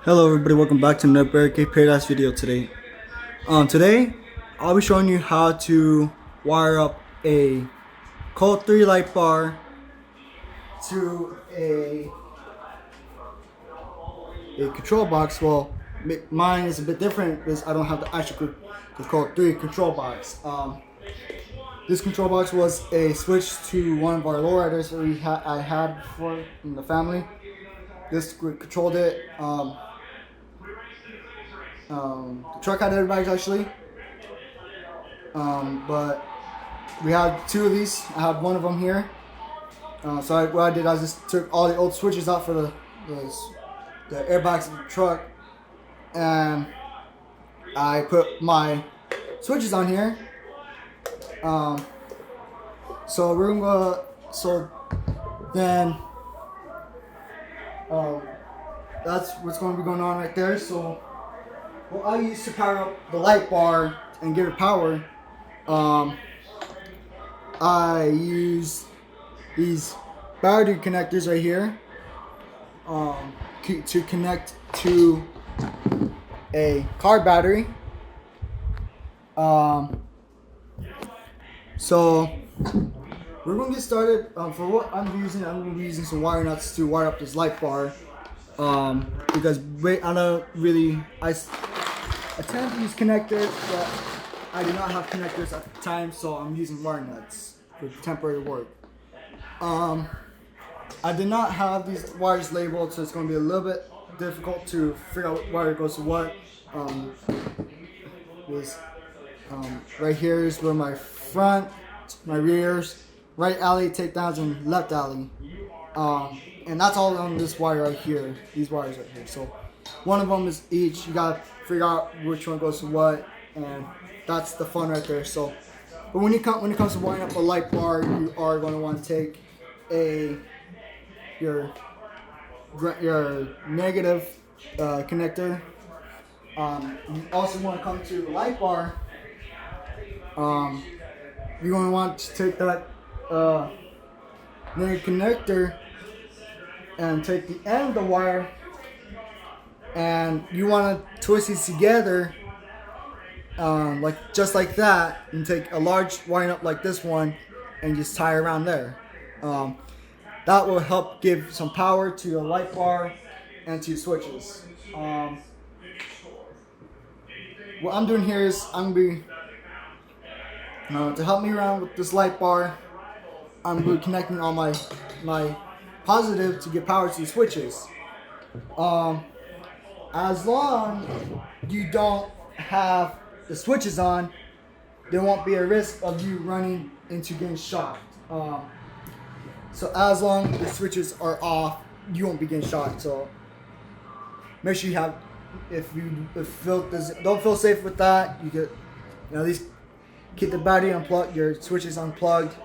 Hello everybody, welcome back to another Barricade Paradise video today. Today, I'll be showing you how to wire up a Colt 3 light bar to a control box. Well, mine is a bit different because I don't have the actual Colt 3 control box. This control box was a switch to one of our lowriders that I had before in the family. This controlled it. The truck had airbags actually, but we had two of these. I have one of them here. So what I did, I just took all the old switches out for the airbags of the truck, and I put my switches on here. So we're gonna that's what's going to be going on right there. So what I use to power up the light bar and give it power, I use these battery connectors right here to connect to a car battery. So we're going to get started. For what I'm going to be using some wire nuts to wire up this light bar. Because I tend to use connectors, but I do not have connectors at the time, so I'm using wire nuts for temporary work. I did not have these wires labeled, so it's going to be a little bit difficult to figure out what wire goes to what. Right here is where my front, my rears, right alley takedowns, and left alley. And that's all on this wire right here, these wires right here. So one of them is each. You gotta figure out which one goes to what, and that's the fun right there. So, but when it comes to wiring up a light bar, you are going to want to take your negative connector. You also want to come to the light bar. You're going to want to take that negative connector and take the end of the wire, and you want to twist these together just like that, and take a large wire nut like this one and just tie around there. That will help give some power to your light bar and to your switches. What I'm doing here is I'm going to be to help me around with this light bar. I'm going to be connecting all my positive to get power to the switches. As long as you don't have the switches on, there won't be a risk of you running into getting shocked. So as long as the switches are off, you won't be getting shocked. So make sure you have, don't feel safe with that, you could at least keep the battery unplugged, your switches unplugged.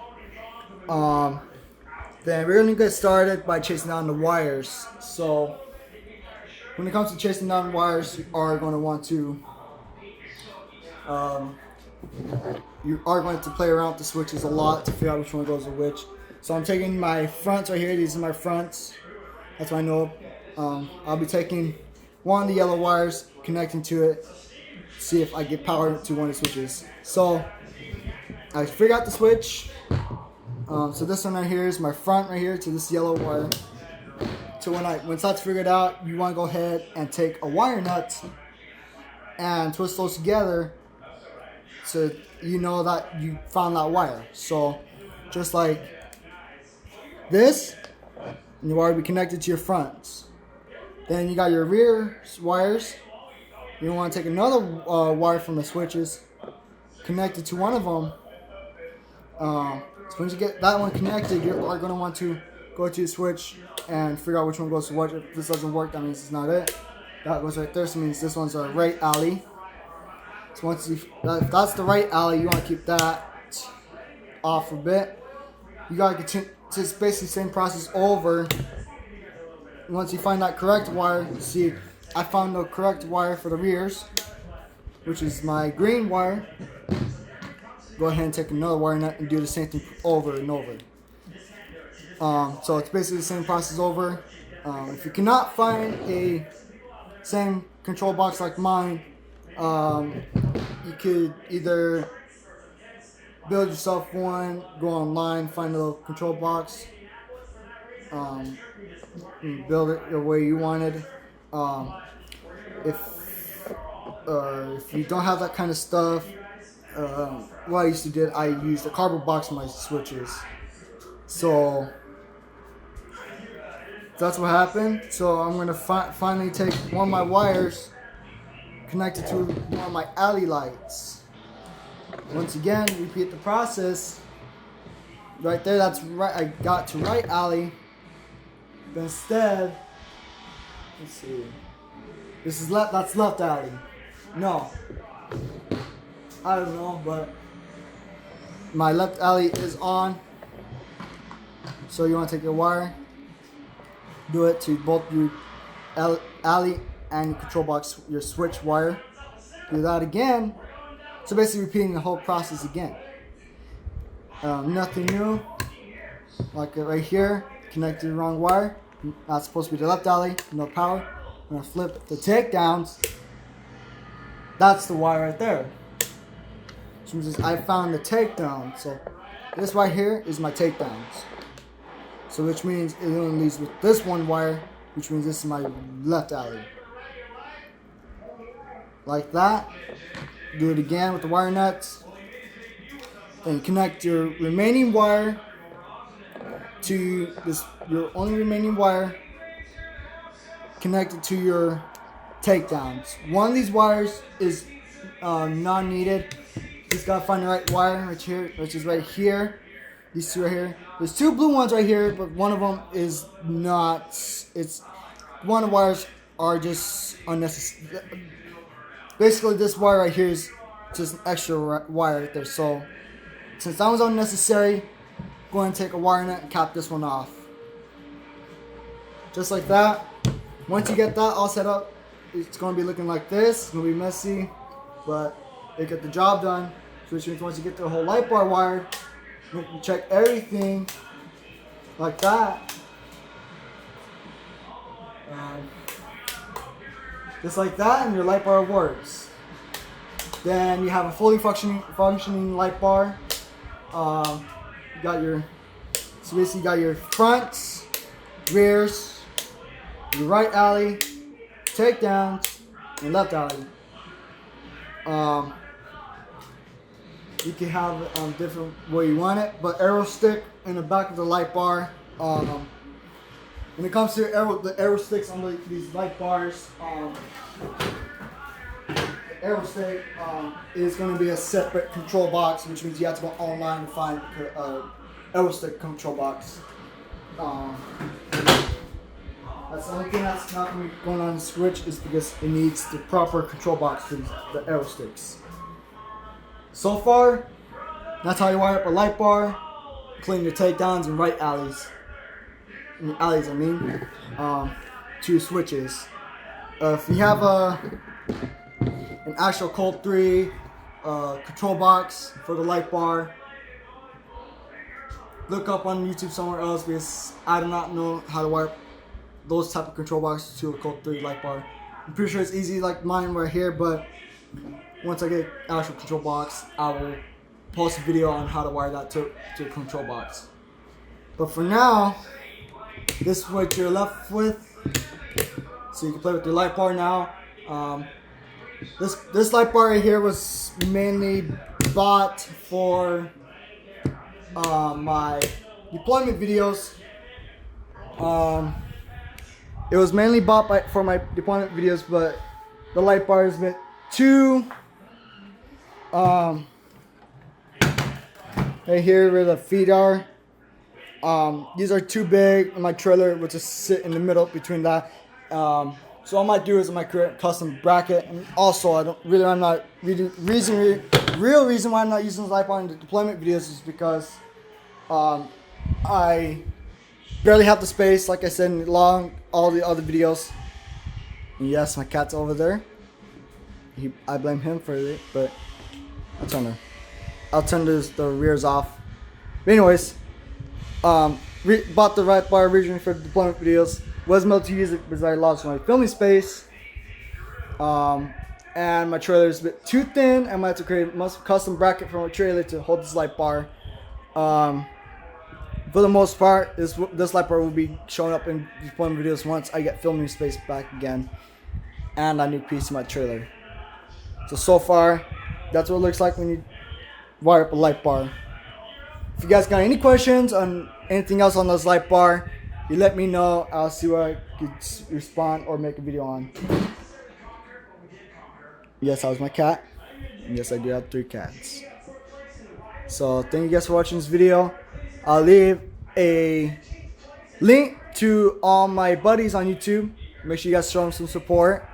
Then we're going to get started by chasing down the wires. So when it comes to chasing down wires, you are going to want to play around with the switches a lot to figure out which one goes to which. So I'm taking my fronts right here. These are my fronts. That's what I know. I'll be taking one of the yellow wires, connecting to it, see if I get power to one of the switches. So I figure out the switch. So this one right here is my front right here to this yellow wire. So once that's figured out, you want to go ahead and take a wire nut and twist those together so you know that you found that wire. So just like this, and your wire will be connected to your fronts. Then you got your rear wires. You want to take another wire from the switches, connect it to one of them. So once you get that one connected, you are going to want to go to your switch and figure out which one goes to what. If this doesn't work, that means it's not it. That goes right there, so it means this one's our right alley. So if that's the right alley, you want to keep that off a bit. You got to continue, it's basically the same process over. Once you find that correct wire, see, I found the correct wire for the rears, which is my green wire. Go ahead and take another wire nut and do the same thing over and over. So it's basically the same process over. If you cannot find a same control box like mine. You could either build yourself one, go online, find a little control box, and build it the way you wanted. If you don't have that kind of stuff, what I used to do, I used a cardboard box for my switches. So that's what happened. So I'm gonna finally take one of my wires, connect it to one of my alley lights. Once again, repeat the process. Right there, that's right. I got to right alley. But instead, let's see. This is left. That's left alley. No, I don't know, but my left alley is on. So you want to take your wire, do it to both your alley and your control box, your switch wire. Do that again. So basically repeating the whole process again. Nothing new. Like right here, connected the wrong wire. That's supposed to be the left alley, no power. I'm gonna flip the takedowns. That's the wire right there. So I found the takedown. So this right here is my takedowns. So which means it only leaves with this one wire, which means this is my left alley. Like that. Do it again with the wire nuts. Then connect your remaining wire to this, your only remaining wire connected to your takedowns. One of these wires is non-needed. You just gotta find the right wire right here, which is right here. These two right here. There's two blue ones right here, but one of them is not. It's one of the wires are just unnecessary. Basically, this wire right here is just an extra wire right there. So, since that was unnecessary, go ahead and take a wire nut and cap this one off. Just like that. Once you get that all set up, it's going to be looking like this. It's going to be messy, but they get the job done. So which means once you get the whole light bar wired, you can check everything like that. Just like that, and your light bar works. Then you have a fully functioning light bar. You got your, so basically you got your fronts, rears, your right alley, takedowns, and left alley. You can have different way you want it, but arrow stick in the back of the light bar. When it comes to the arrow sticks on these light bars, the arrow stick is going to be a separate control box, which means you have to go online and find arrow stick control box. That's the only thing that's not going to be going on the switch, is because it needs the proper control box for the arrow sticks. So far, that's how you wire up a light bar, clean your takedowns and right alleys. Alleys, I mean, to switches. If you have an actual Colt 3 control box for the light bar, look up on YouTube somewhere else, because I do not know how to wire those type of control boxes to a Colt 3 light bar. I'm pretty sure it's easy like mine right here, but once I get an actual control box, I will post a video on how to wire that to a control box. But for now, this is what you're left with. So you can play with your light bar now. This light bar right here was mainly bought for my deployment videos. It was mainly bought for my deployment videos, but the light bar has been too right here where the feet are. These are too big, and my trailer would just sit in the middle between that. So all I might do is I might create a custom bracket, and also real reason why I'm not using this light bar in the deployment videos is because I barely have the space, like I said in all the other videos. And yes, my cat's over there. I blame him for it, but I'll turn the rears off. But anyways, bought the light bar originally for the deployment videos. Wasn't able to use it because I lost my filming space. And my trailer is a bit too thin. I'm gonna have to create a custom bracket for my trailer to hold this light bar. For the most part, this light bar will be showing up in deployment videos once I get filming space back again, and a new piece of my trailer. So far, that's what it looks like when you wire up a light bar. If you guys got any questions on anything else on this light bar, you let me know. I'll see what I could respond or make a video on. Yes, that was my cat. And yes, I do have 3 cats. So thank you guys for watching this video. I'll leave a link to all my buddies on YouTube. Make sure you guys show them some support.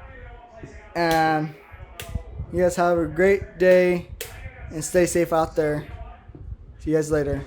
And you guys have a great day and stay safe out there. See you guys later.